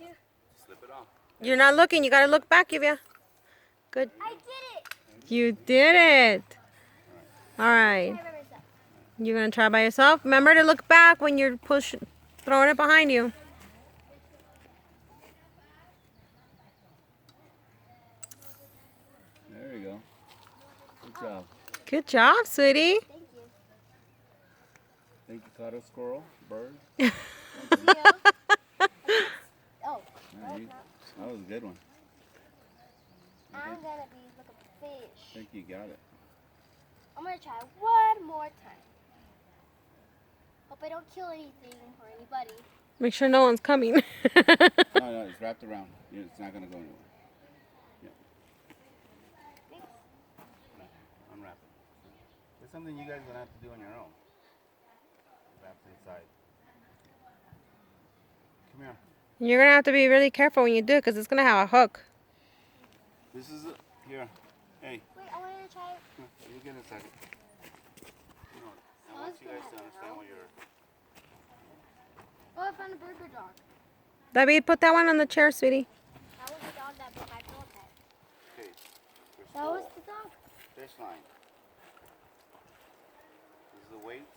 to? Slip it off. You're not looking. You got to look back, Lluvia. Good. I did it. You did it. All right. Try by myself. You're going to try by yourself? Remember to look back when you're throwing it behind you. There you go. Good job. Good job, sweetie. Thank you. Think you caught a squirrel, bird? Zero. Oh. Yeah, that was a good one. I'm gonna be like a I fish. think you got it. I'm gonna try one more time. Hope I don't kill anything or anybody. Make sure no one's coming. No, it's wrapped around. It's not going to go anywhere. Yeah. Thanks. Unwrap it. It's something you guys are going to have to do on your own. Wrap it inside. Come here. You're going to have to be really careful when you do it because it's going to have a hook. This is it. Here. Hey. Wait, I wanted to try it. You get inside. You know, I want you guys to understand what you're... Oh, I found a burger dog. David, put that one on the chair, sweetie. That was the dog that bit my pillow pet. Okay. That was the dog. Fish line. This is the weight.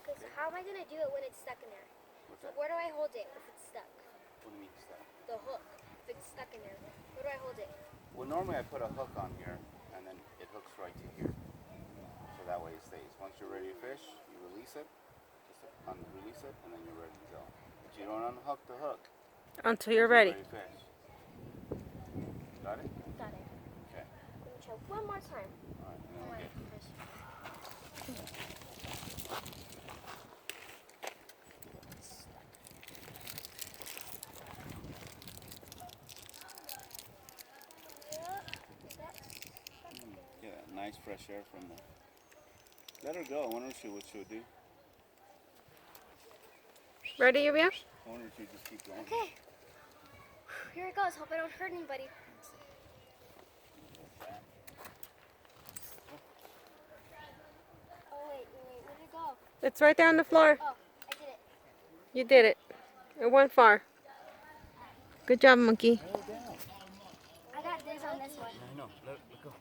Okay, so how am I going to do it when it's stuck in there? What's So that? where do I hold it if it's stuck? What do you mean stuff? The hook. If it's stuck in there, where do I hold it? Well, normally I put a hook on here, and then it hooks right to here. So that way it stays. Once you're ready to fish, you release it. Just release it, and then you're ready to go. But you don't unhook the hook. Until you're ready. To fish. Got it? Got it. Okay. Let me try one more time. All right. And then we'll get that nice fresh air from the... Let her go. I wonder what she'll do. Ready, Lluvia? I wonder if she'll just keep going. Okay. Here it goes. Hope I don't hurt anybody. Oh, wait. Where'd it go? It's right there on the floor. Oh, I did it. You did it. It went far. Good job, monkey. I got this on this one. I know. Let go.